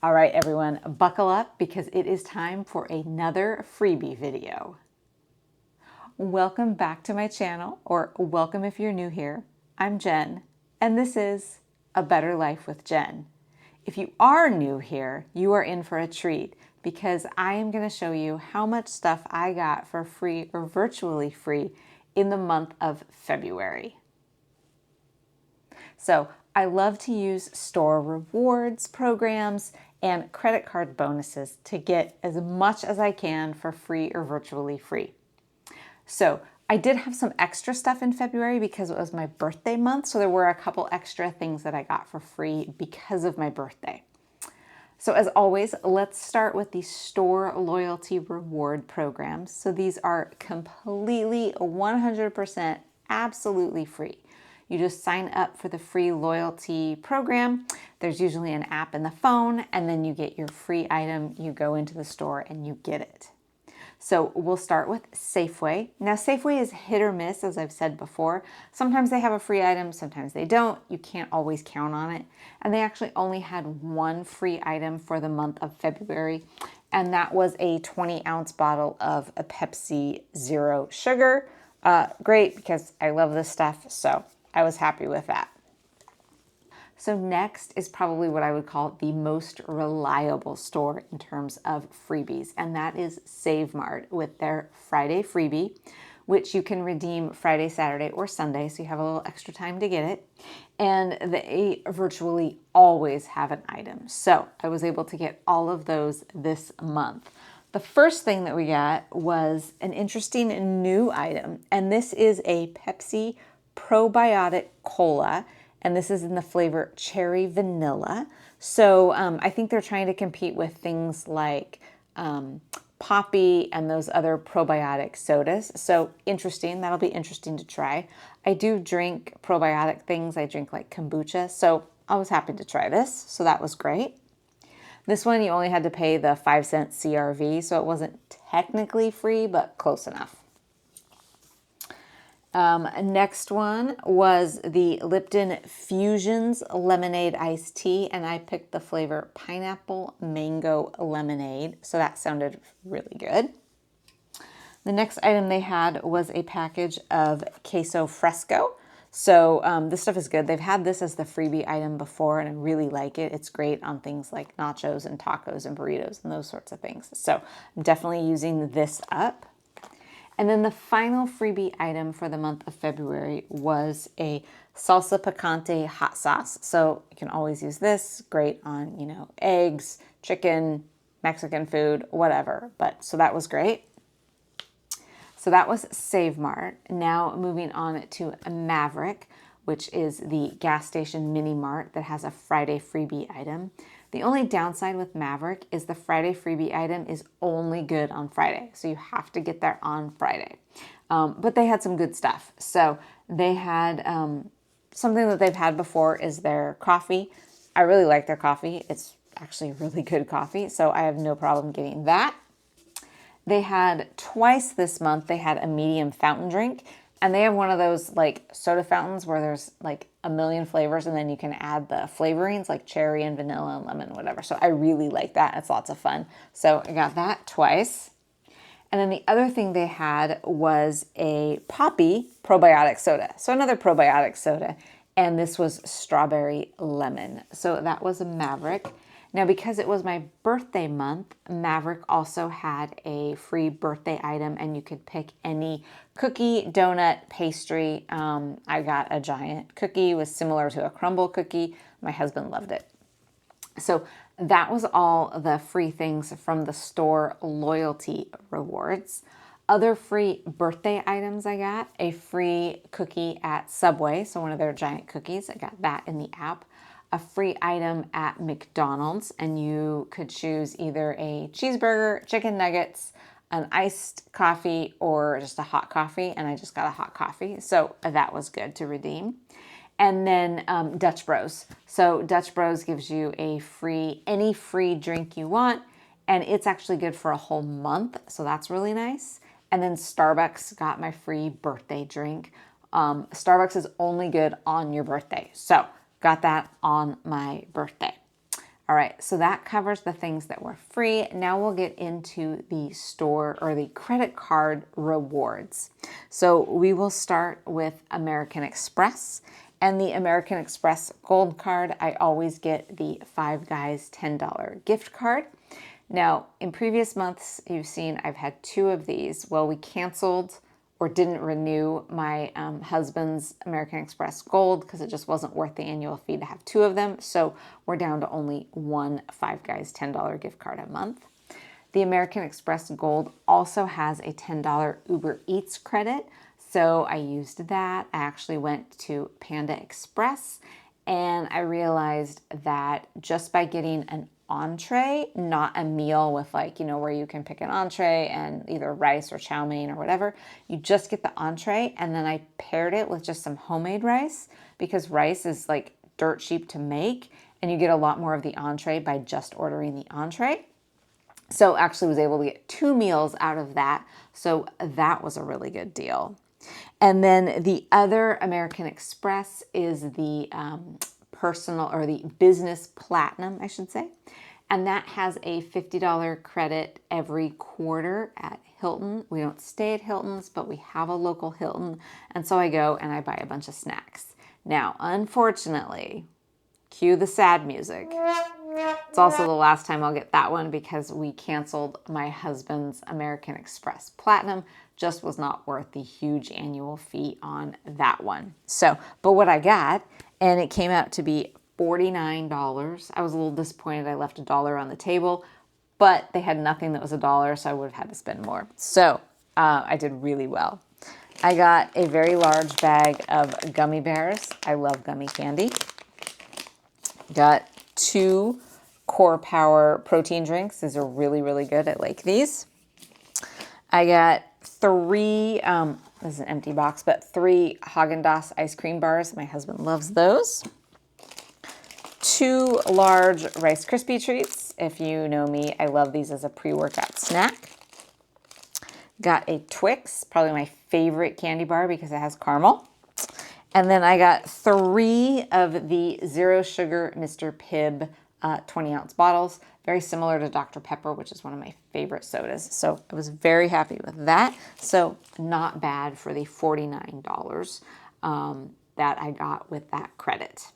All right, everyone, buckle up because it is time for another freebie video. Welcome back to my channel, or welcome if you're new here. I'm Jen, and this is A Better Life with Jen. If you are new here, you are in for a treat because I am going to show you how much stuff I got for free or virtually free in the month of February. So I love to use store rewards programs and credit card bonuses to get as much as I can for free or virtually free. So I did have some extra stuff in February because it was my birthday month. So there were a couple extra things that I got for free because of my birthday. So as always, let's start with the store loyalty reward programs. So these are completely 100% absolutely free. You just sign up for the free loyalty program. There's usually an app in the phone, and then you get your free item. You go into the store and you get it. So we'll start with Safeway. Now Safeway is hit or miss, as I've said before. Sometimes they have a free item, sometimes they don't. You can't always count on it. And they actually only had one free item for the month of February, and that was a 20-ounce bottle of a Pepsi Zero Sugar. Great, because I love this stuff, so I was happy with that. So next is probably what I would call the most reliable store in terms of freebies, and that is Savemart with their Friday freebie, which you can redeem Friday, Saturday, or Sunday, so you have a little extra time to get it. And they virtually always have an item. So I was able to get all of those this month. The first thing that we got was an interesting new item, and this is a Pepsi Probiotic Cola, and this is in the flavor Cherry Vanilla. So I think they're trying to compete with things like Poppy and those other probiotic sodas. So interesting, that'll be interesting to try. I do drink probiotic things. I drink like kombucha, so I was happy to try this, so that was great. This one you only had to pay the 5-cent CRV, so it wasn't technically free, but close enough. Next one was the Lipton Fusions Lemonade Iced Tea, and I picked the flavor Pineapple Mango Lemonade, so that sounded really good. The next item they had was a package of Queso Fresco. So this stuff is good. They've had this as the freebie item before, and I really like it. It's great on things like nachos and tacos and burritos and those sorts of things. So I'm definitely using this up. And then the final freebie item for the month of February was a salsa picante hot sauce. So you can always use this, great on, eggs, chicken, Mexican food, whatever. So that was great. So that was Savemart. Now moving on to Maverik, which is the gas station mini mart that has a Friday freebie item. The only downside with Maverik is the Friday freebie item is only good on Friday. So you have to get there on Friday. But they had some good stuff. So they had something that they've had before is their coffee. I really like their coffee. It's actually really good coffee. So I have no problem getting that. They had twice this month, they had a medium fountain drink. And they have one of those like soda fountains where there's like a million flavors and then you can add the flavorings like cherry and vanilla and lemon, whatever. So I really like that. It's lots of fun. So I got that twice. And then the other thing they had was a Poppy probiotic soda. So another probiotic soda. And this was strawberry lemon. So that was a Maverik. Now, because it was my birthday month, Maverik also had a free birthday item, and you could pick any cookie, donut, pastry. I got a giant cookie. It was similar to a crumble cookie. My husband loved it. So that was all the free things from the store loyalty rewards. Other free birthday items I got, a free cookie at Subway, so one of their giant cookies. I got that in the app. A free item at McDonald's, and you could choose either a cheeseburger, chicken nuggets, an iced coffee, or just a hot coffee, and I just got a hot coffee, so that was good to redeem. And then Dutch Bros. So Dutch Bros gives you any free drink you want, and it's actually good for a whole month, so that's really nice. And then Starbucks got my free birthday drink. Starbucks is only good on your birthday, so got that on my birthday. All right, so that covers the things that were free. Now we'll get into the store or the credit card rewards. So we will start with American Express. And the American Express Gold Card, I always get the Five Guys $10 gift card. Now, in previous months, you've seen I've had 2 of these. Well, we canceled or didn't renew my husband's American Express Gold because it just wasn't worth the annual fee to have 2 of them. So we're down to only 1 Five Guys $10 gift card a month. The American Express Gold also has a $10 Uber Eats credit. So I used that. I actually went to Panda Express and I realized that just by getting an entree, not a meal with like, where you can pick an entree and either rice or chow mein or whatever, you just get the entree. And then I paired it with just some homemade rice because rice is like dirt cheap to make and you get a lot more of the entree by just ordering the entree. So actually was able to get 2 meals out of that. So that was a really good deal. And then the other American Express is the personal or the business platinum, I should say. And that has a $50 credit every quarter at Hilton. We don't stay at Hilton's, but we have a local Hilton. And so I go and I buy a bunch of snacks. Now, unfortunately, cue the sad music. It's also the last time I'll get that one because we canceled my husband's American Express Platinum. Just was not worth the huge annual fee on that one. So, but what I got, and it came out to be $49. I was a little disappointed I left $1 on the table, but they had nothing that was $1, so I would have had to spend more. So I did really well. I got a very large bag of gummy bears. I love gummy candy. Got 2 Core Power protein drinks. These are really, really good. I like these. I got 3, this is an empty box, but 3 Haagen-Dazs ice cream bars. My husband loves those. 2 large Rice Krispie treats. If you know me, I love these as a pre-workout snack. Got a Twix, probably my favorite candy bar because it has caramel. And then I got 3 of the Zero Sugar Mr. Pibb 20-ounce bottles, very similar to Dr. Pepper, which is one of my favorite sodas. So I was very happy with that. So not bad for the $49 that I got with that credit.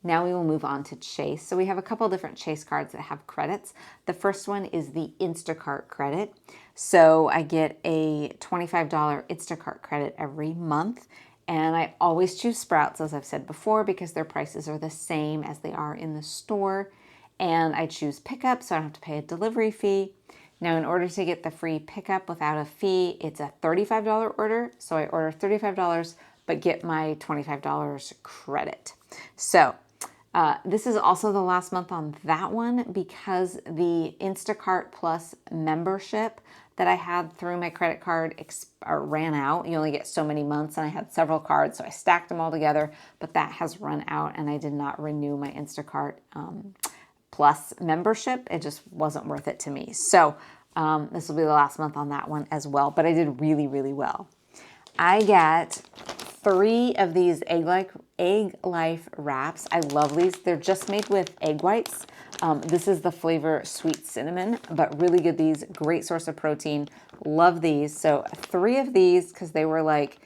Now we will move on to Chase. So we have a couple different Chase cards that have credits. The first one is the Instacart credit. So I get a $25 Instacart credit every month. And I always choose Sprouts, as I've said before, because their prices are the same as they are in the store. And I choose pickup, so I don't have to pay a delivery fee. Now, in order to get the free pickup without a fee, it's a $35 order. So I order $35, but get my $25 credit. So this is also the last month on that one because the Instacart Plus membership that I had through my credit card ran out. You only get so many months, and I had several cards, so I stacked them all together, but that has run out, and I did not renew my Instacart Plus membership. It just wasn't worth it to me. So this will be the last month on that one as well, but I did really, really well. I got 3 of these Egg Life wraps. I love these. They're just made with egg whites. This is the flavor sweet cinnamon, but really good. These, great source of protein. Love these. So 3 of these because they were like,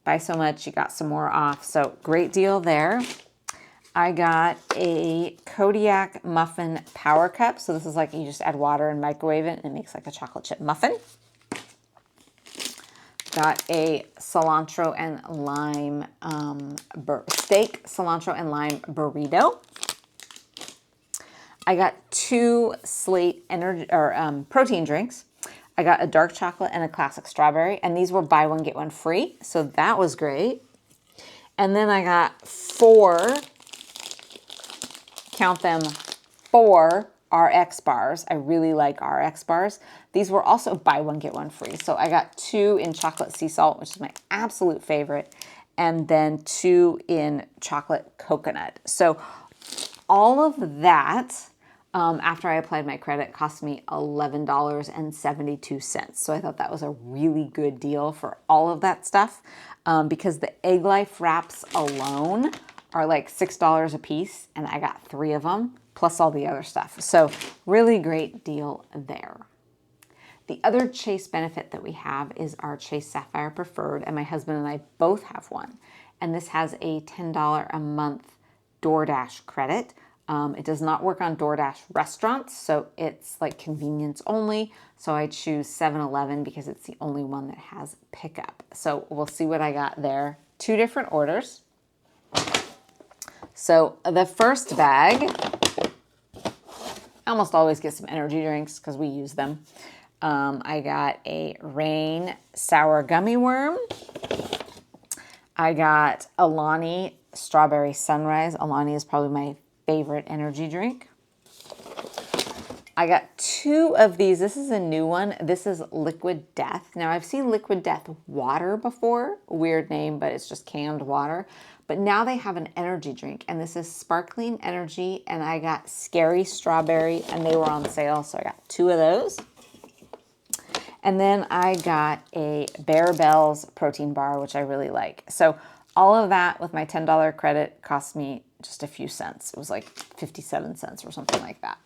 buy so much, you got some more off. So great deal there. I got a Kodiak muffin power cup. So this is like you just add water and microwave it and it makes like a chocolate chip muffin. Got a cilantro and lime steak, cilantro and lime burrito. I got 2 Slate protein drinks. I got a dark chocolate and a classic strawberry, and these were buy one, get one free. So that was great. And then I got 4, count them, 4 RX bars. I really like RX bars. These were also buy one, get one free. So I got 2 in chocolate sea salt, which is my absolute favorite, and then 2 in chocolate coconut. So all of that, after I applied my credit, cost me $11.72. So I thought that was a really good deal for all of that stuff because the Egg Life wraps alone are like $6 a piece, and I got 3 of them. plus all the other stuff. So really great deal there. The other Chase benefit that we have is our Chase Sapphire Preferred, and my husband and I both have one. And this has a $10 a month DoorDash credit. It does not work on DoorDash restaurants, so it's like convenience only. So I choose 7-Eleven because it's the only one that has pickup. So we'll see what I got there. 2 different orders. So the first bag, I almost always get some energy drinks because we use them. I got a Rain Sour Gummy Worm. I got Alani Strawberry Sunrise. Alani is probably my favorite energy drink. I got 2 of these. This is a new one. This is Liquid Death. Now, I've seen Liquid Death water before. Weird name, but it's just canned water. But now they have an energy drink, and this is Sparkling Energy, and I got Scary Strawberry, and they were on sale, so I got 2 of those. And then I got a Bear Bells protein bar, which I really like. So all of that with my $10 credit cost me just a few cents. It was like 57 cents or something like that.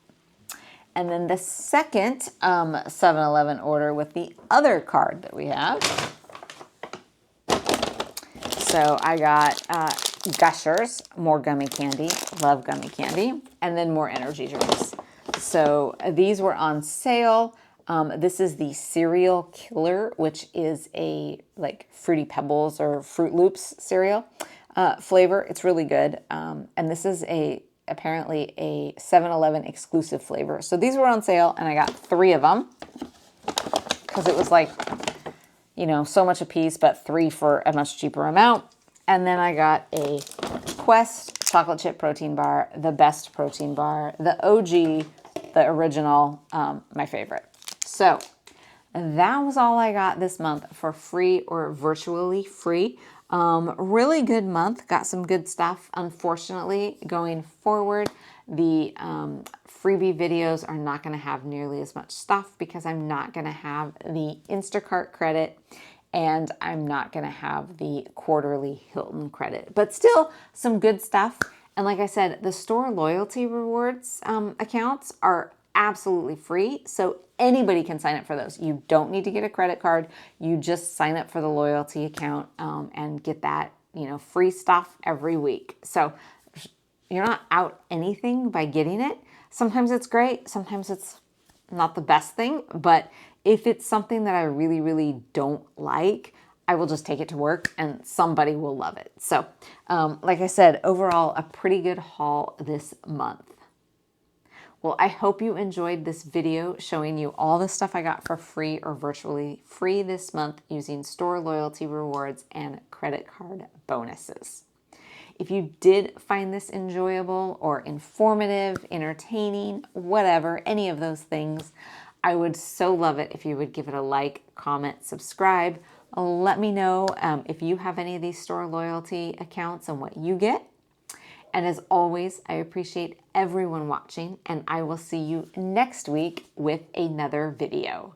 And then the second 7-Eleven order with the other card that we have. So I got Gushers, more gummy candy. Love gummy candy. And then more energy drinks. So these were on sale. This is the Cereal Killer, which is a like Fruity Pebbles or Fruit Loops cereal flavor. It's really good. And this is apparently a 7-Eleven exclusive flavor. So these were on sale, and I got 3 of them because it was like, you know, so much a piece, but 3 for a much cheaper amount. And then I got a Quest chocolate chip protein bar, the best protein bar, the OG, the original, my favorite. So that was all I got this month for free or virtually free. Really good month. Got some good stuff. Unfortunately, going forward, the freebie videos are not going to have nearly as much stuff because I'm not going to have the Instacart credit and I'm not going to have the quarterly Hilton credit. But still, some good stuff. And like I said, the store loyalty rewards accounts are absolutely free. So anybody can sign up for those. You don't need to get a credit card. You just sign up for the loyalty account and get that, you know, free stuff every week. So you're not out anything by getting it. Sometimes it's great. Sometimes it's not the best thing. But if it's something that I really, really don't like, I will just take it to work and somebody will love it. So like I said, overall, a pretty good haul this month. Well, I hope you enjoyed this video showing you all the stuff I got for free or virtually free this month using store loyalty rewards and credit card bonuses. If you did find this enjoyable or informative, entertaining, whatever, any of those things, I would so love it if you would give it a like, comment, subscribe. Let me know if you have any of these store loyalty accounts and what you get. And as always, I appreciate everyone watching, and I will see you next week with another video.